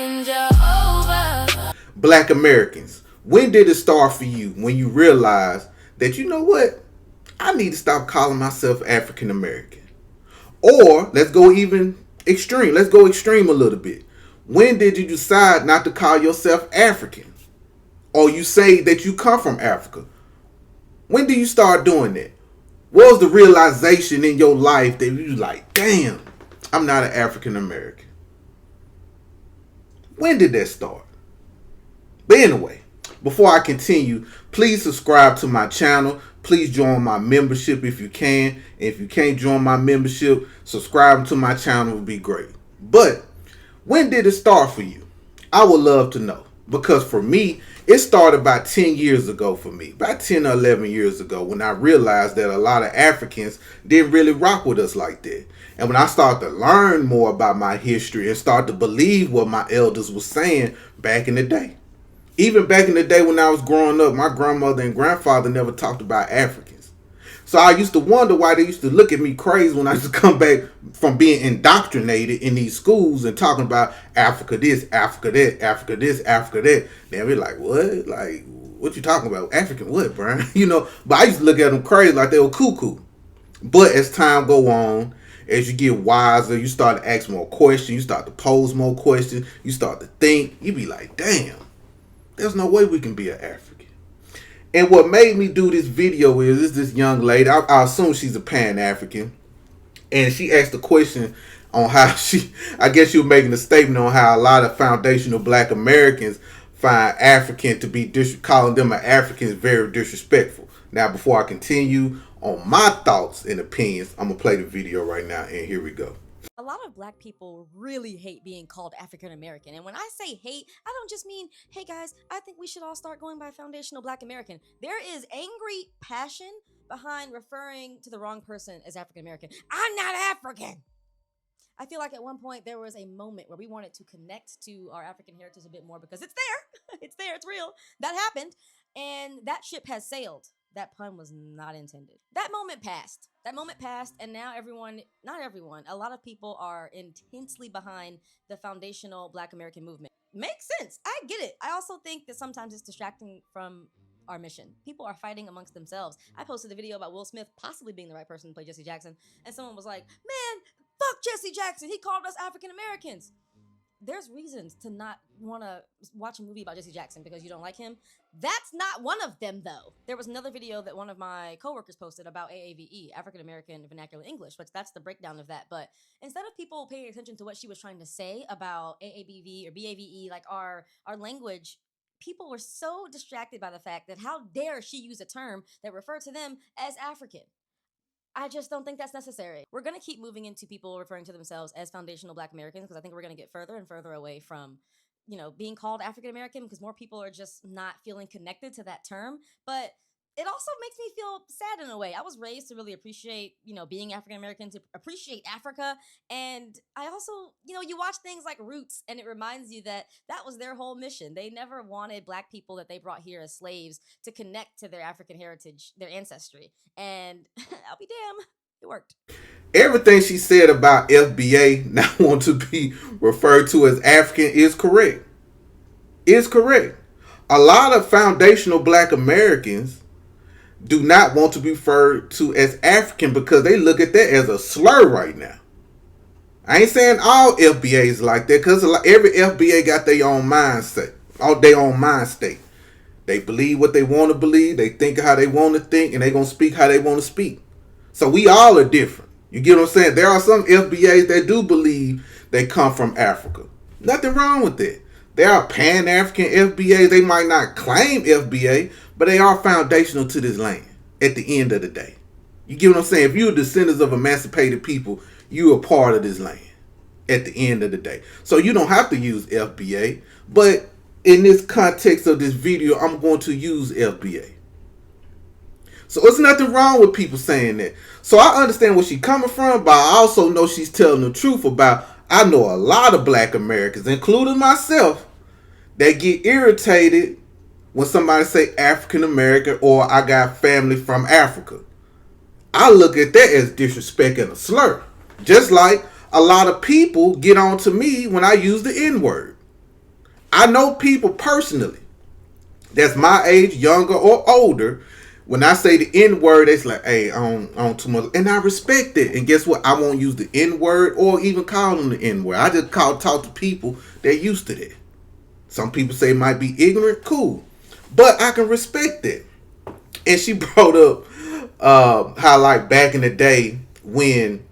in Jehovah. Black Americans, when did it start for you when you realized that, you know what, I need to stop calling myself African American? Or let's go even extreme. Let's go extreme a little bit. When did you decide not to call yourself African? Or you say that you come from Africa? When do you start doing that? What was the realization in your life that you like, damn, I'm not an African American? When did that start? But anyway, before I continue, please subscribe to my channel. Please join my membership if you can. And if you can't join my membership, subscribing to my channel would be great. But when did it start for you? I would love to know. Because for me, it started about 10 years ago for me. About 10 or 11 years ago when I realized that a lot of Africans didn't really rock with us like that. And when I started to learn more about my history and start to believe what my elders were saying back in the day. Even back in the day when I was growing up, my grandmother and grandfather never talked about Africans. So I used to wonder why they used to look at me crazy when I used to come back from being indoctrinated in these schools and talking about Africa this, Africa that, Africa this, Africa that. They'd be like, what? Like, what you talking about? African what, Brian? You know, but I used to look at them crazy like they were cuckoo. But as time go on, as you get wiser, you start to ask more questions, you start to pose more questions, you start to think, you be like, damn, there's no way we can be an African. And what made me do this video is this young lady, I assume she's a Pan-African, and she asked a question on how I guess she was making a statement on how a lot of foundational Black Americans find African to be, calling them an African is very disrespectful. Now, before I continue on my thoughts and opinions, I'm going to play the video right now, and here we go. A lot of Black people really hate being called African American. And when I say hate, I don't just mean, hey guys, I think we should all start going by foundational Black American. There is angry passion behind referring to the wrong person as African American. I'm not African. I feel like at one point there was a moment where we wanted to connect to our African heritage a bit more because it's there. It's there. It's real. That happened. And that ship has sailed. That pun was not intended. That moment passed. And now not everyone, a lot of people are intensely behind the foundational Black American movement. Makes sense. I get it. I also think that sometimes it's distracting from our mission. People are fighting amongst themselves. I posted a video about Will Smith possibly being the right person to play Jesse Jackson, and someone was like, man, fuck Jesse Jackson. He called us African Americans. There's reasons to not want to watch a movie about Jesse Jackson because you don't like him. That's not one of them, though. There was another video that one of my coworkers posted about AAVE, African American Vernacular English, but that's the breakdown of that. But instead of people paying attention to what she was trying to say about AABV or BAVE, like our language, people were so distracted by the fact that how dare she use a term that referred to them as African. I just don't think that's necessary. We're going to keep moving into people referring to themselves as foundational Black Americans because I think we're going to get further and further away from, being called African American because more people are just not feeling connected to that term. But it also makes me feel sad in a way. I was raised to really appreciate, being African American, to appreciate Africa. And I also, you watch things like Roots and it reminds you that that was their whole mission. They never wanted Black people that they brought here as slaves to connect to their African heritage, their ancestry. And I'll be damned, it worked. Everything she said about FBA not want to be referred to as African is correct. It's correct. A lot of foundational Black Americans do not want to be referred to as African because they look at that as a slur right now. I ain't saying all FBAs like that because every FBA got their own mindset, their own mind state. They believe what they want to believe, they think how they want to think, and they going to speak how they want to speak. So we all are different. You get what I'm saying? There are some FBAs that do believe they come from Africa. Nothing wrong with that. There are Pan-African FBAs. They might not claim FBA, but they are foundational to this land at the end of the day. You get what I'm saying? If you're descendants of emancipated people, you are part of this land at the end of the day. So you don't have to use FBA, but in this context of this video, I'm going to use FBA. So there's nothing wrong with people saying that. So I understand where she's coming from, but I also know she's telling the truth about, I know a lot of Black Americans, including myself, that get irritated when somebody say African American or I got family from Africa. I look at that as disrespect and a slur. Just like a lot of people get on to me when I use the N-word. I know people personally that's my age, younger or older. When I say the N word, it's like, hey, I don't too much. And I respect it. And guess what? I won't use the N word or even call them the N word. I just talk to people that used to that. Some people say it might be ignorant. Cool. But I can respect that. And she brought up how, like, back in the day when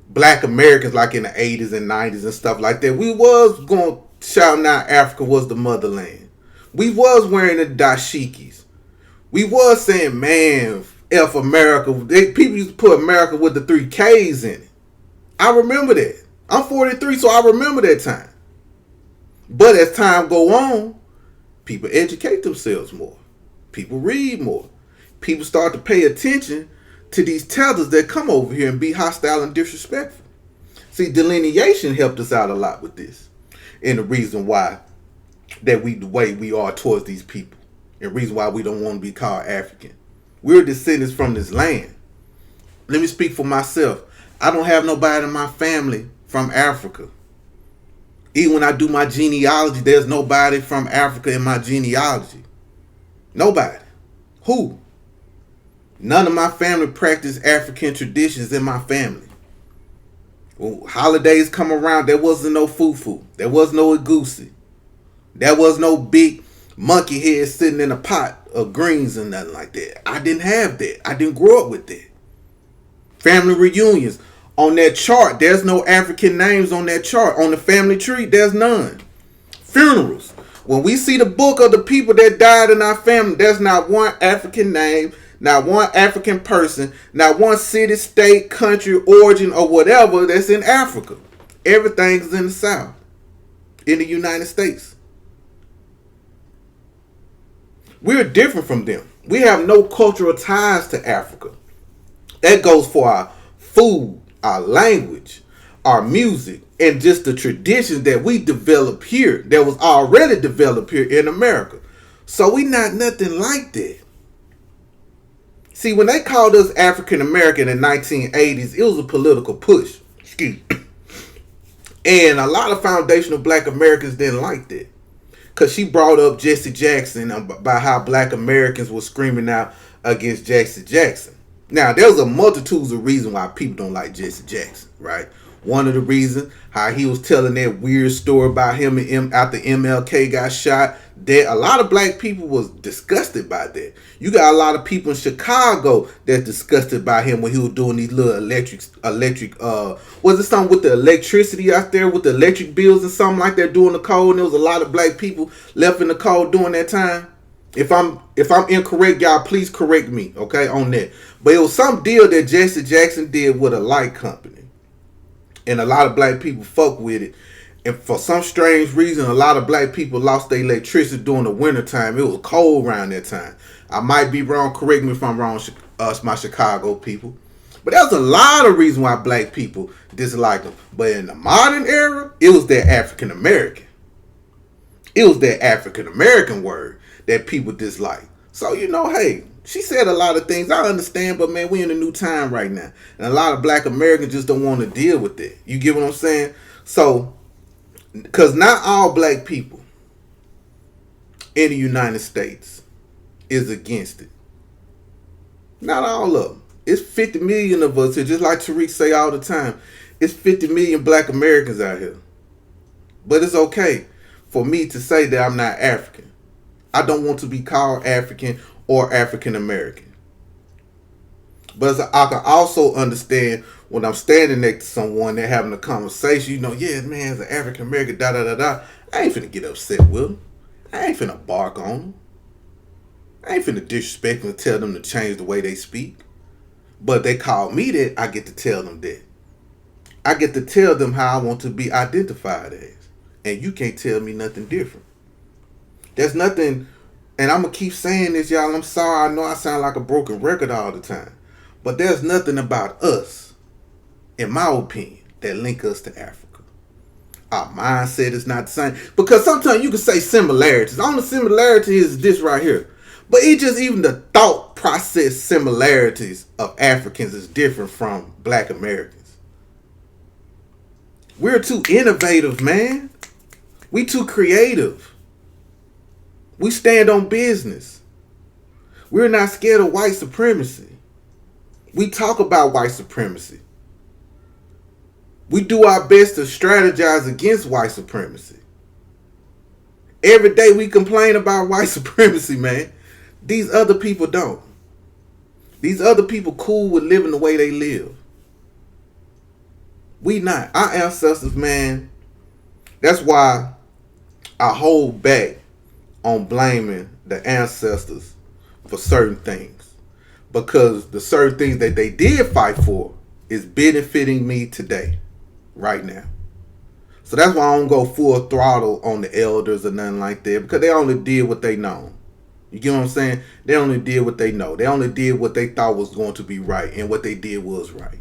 black Americans, like in the 80s and 90s and stuff like that, we was going shouting out Africa was the motherland. We was wearing the dashikis. We was saying, man, F America. People used to put America with the 3 Ks in it. I remember that. I'm 43, so I remember that time. But as time go on, people educate themselves more. People read more. People start to pay attention to these tethers that come over here and be hostile and disrespectful. See, delineation helped us out a lot with this. And the reason why that we the way we are towards these people. And the reason why we don't want to be called African. We're descendants from this land. Let me speak for myself. I don't have nobody in my family from Africa. Even when I do my genealogy, there's nobody from Africa in my genealogy. Nobody. Who? None of my family practice African traditions in my family. When holidays come around, there wasn't no fufu. There was no egusi. There was no big monkey head sitting in a pot of greens or nothing like that. I didn't have that. I didn't grow up with that. Family reunions. On that chart, there's no African names on that chart. On the family tree, there's none. Funerals. When we see the book of the people that died in our family, there's not one African name, not one African person, not one city, state, country, origin, or whatever that's in Africa. Everything's in the South, in the United States. We're different from them. We have no cultural ties to Africa. That goes for our food, our language, our music, and just the traditions that we developed here that was already developed here in America. So we not nothing like that. See, when they called us African American in the 1980s, it was a political push. Excuse me. And a lot of foundational black Americans didn't like that. Because she brought up Jesse Jackson about how black Americans were screaming out against Jesse Jackson. Now, there's a multitude of reasons why people don't like Jesse Jackson, right? One of the reasons, how he was telling that weird story about him and after MLK got shot, that a lot of black people was disgusted by that. You got a lot of people in Chicago that's disgusted by him when he was doing these little electric, was it something with the electricity out there, with the electric bills and something like that during the cold, and there was a lot of black people left in the cold during that time. If I'm incorrect, y'all, please correct me, okay, on that. But it was some deal that Jesse Jackson did with a light company. And a lot of black people fuck with it. And for some strange reason, a lot of black people lost their electricity during the winter time. It was cold around that time. I might be wrong. Correct me if I'm wrong, my Chicago people. But there's a lot of reasons why black people dislike them. But in the modern era, it was that African American. It was that African American word that people dislike. So, hey, she said a lot of things. I understand, but man, we in a new time right now. And a lot of black Americans just don't want to deal with it. You get what I'm saying? So, because not all black people in the United States is against it. Not all of them. It's 50 million of us here, just like Tariq say all the time. It's 50 million black Americans out here. But it's okay for me to say that I'm not African. I don't want to be called African or African American. But I can also understand when I'm standing next to someone, they're having a conversation, yeah, man, as an African American, da da da da. I ain't finna get upset with them. I ain't finna bark on them. I ain't finna disrespect them and tell them to change the way they speak. But they call me that, I get to tell them that. I get to tell them how I want to be identified as. And you can't tell me nothing different. There's nothing, and I'm going to keep saying this, y'all. I'm sorry. I know I sound like a broken record all the time. But there's nothing about us, in my opinion, that link us to Africa. Our mindset is not the same. Because sometimes you can say similarities. The only similarity is this right here. But it just even the thought process similarities of Africans is different from black Americans. We're too innovative, man. We too creative. We stand on business. We're not scared of white supremacy. We talk about white supremacy. We do our best to strategize against white supremacy. Every day we complain about white supremacy, man. These other people don't. These other people cool with living the way they live. We not. Our ancestors, man. That's why I hold back on blaming the ancestors for certain things. Because the certain things that they did fight for is benefiting me today, right now. So that's why I don't go full throttle on the elders or nothing like that, because they only did what they know. You get what I'm saying? They only did what they know. They only did what they thought was going to be right, and what they did was right.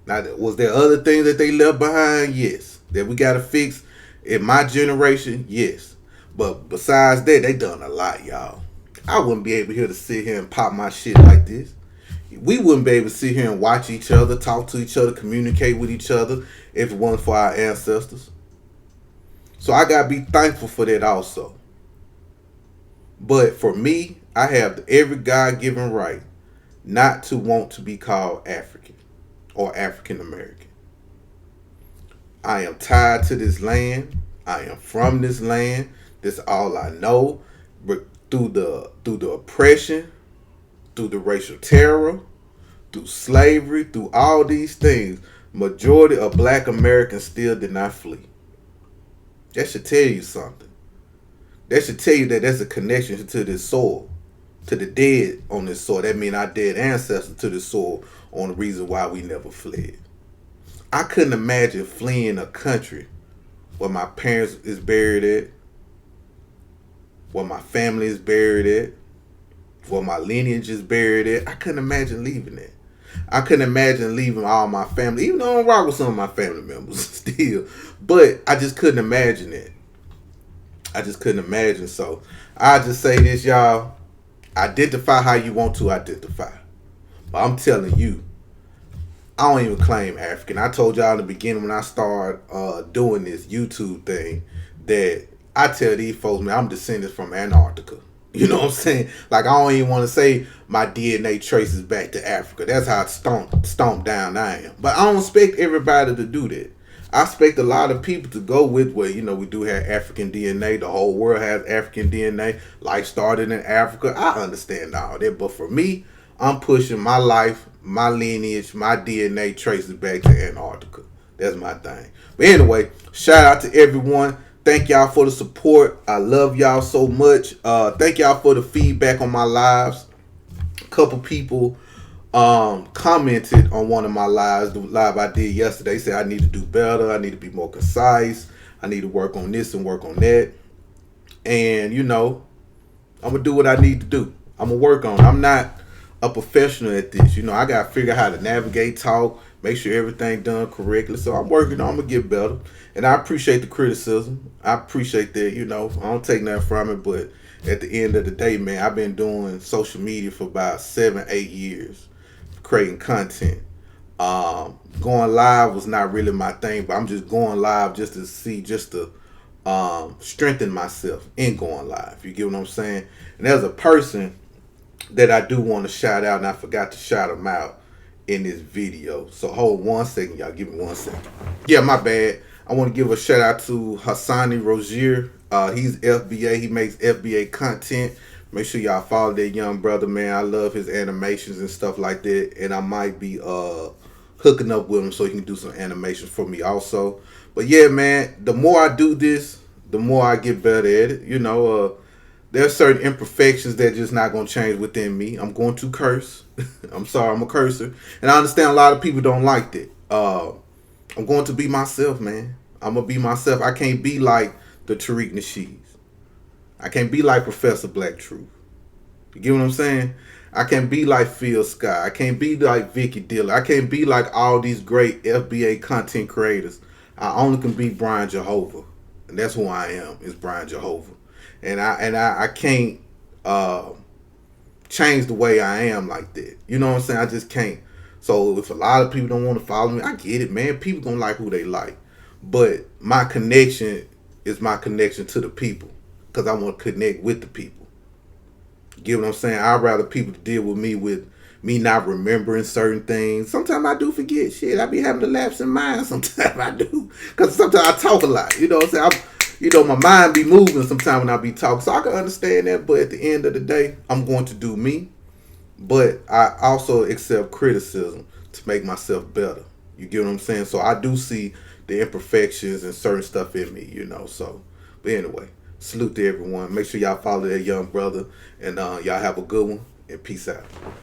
Now, was there other things that they left behind? Yes. That we got to fix in my generation? Yes. But besides that, they done a lot, y'all. I wouldn't be able here to sit here and pop my shit like this. We wouldn't be able to sit here and watch each other, talk to each other, communicate with each other if it wasn't for our ancestors. So I got to be thankful for that also. But for me, I have every God-given right not to want to be called African or African American. I am tied to this land. I am from this land. That's all I know. But through the oppression, through the racial terror, through slavery, through all these things, majority of black Americans still did not flee. That should tell you something. That should tell you that there's a connection to this soil, to the dead on this soil. That means our dead ancestors to this soil on the reason why we never fled. I couldn't imagine fleeing a country where my parents is buried at, where my family is buried at, where my lineage is buried at. I couldn't imagine leaving it. I couldn't imagine leaving all my family, even though I don't rock with some of my family members still. But I just couldn't imagine it. I just couldn't imagine. So I just say this, y'all. Identify how you want to identify. But I'm telling you, I don't even claim African. I told y'all in the beginning when I started doing this YouTube thing that I tell these folks, man, I'm descended from Antarctica. You know what I'm saying? Like, I don't even want to say my DNA traces back to Africa. That's how stomped down I am. But I don't expect everybody to do that. I expect a lot of people to go with, well, you know, we do have African DNA. The whole world has African DNA. Life started in Africa. I understand all that. But for me, I'm pushing my life, my lineage, my DNA traces back to Antarctica. That's my thing. But anyway, shout out to everyone. Thank y'all for the support. I love y'all so much. Thank y'all for the feedback on my lives. A couple people commented on one of my lives, the live I did yesterday. They said I need to do better. I need to be more concise. I need to work on this and work on that. And, you know, I'm going to do what I need to do. I'm going to work on it. I'm not a professional at this. You know, I got to figure out how to navigate, talk, make sure everything done correctly. So I'm working on it. I'm going to get better. And I appreciate the criticism. I appreciate that, you know. I don't take nothing from it. But at the end of the day, man, I've been doing social media for about 7-8 years, creating content. Going live was not really my thing, but I'm just going live just to see, just to strengthen myself in going live. You get what I'm saying? And there's a person that I do want to shout out, and I forgot to shout him out in this video. So hold 1 second, y'all. Give me 1 second. Yeah, my bad. I want to give a shout out to Hassani Rozier. He's FBA. He makes FBA content. Make sure y'all follow that young brother, man. I love his animations and stuff like that. And I might be hooking up with him so he can do some animations for me also. But yeah, man, the more I do this, the more I get better at it. You know, there's certain imperfections that just not going to change within me. I'm going to curse. I'm sorry, I'm a cursor. And I understand a lot of people don't like that. I'm going to be myself, man. I'm going to be myself. I can't be like the Tariq Nasheeds. I can't be like Professor Black Truth. You get what I'm saying? I can't be like Phil Scott. I can't be like Vicky Diller. I can't be like all these great FBA content creators. I only can be Brian Jehovah. And that's who I am, is Brian Jehovah. And I can't change the way I am like that. You know what I'm saying? I just can't. So if a lot of people don't want to follow me, I get it, man. People gonna like who they like. But my connection is my connection to the people, because I want to connect with the people. Get what I'm saying? I'd rather people deal with me not remembering certain things. Sometimes I do forget shit. I be having a lapse in mind. Sometimes I do, because sometimes I talk a lot. You know what I'm saying? My mind be moving sometimes when I be talking. So I can understand that. But at the end of the day, I'm going to do me. But I also accept criticism to make myself better. You get what I'm saying? So I do see the imperfections and certain stuff in me, So, but anyway, salute to everyone. Make sure y'all follow that young brother, and y'all have a good one, and peace out.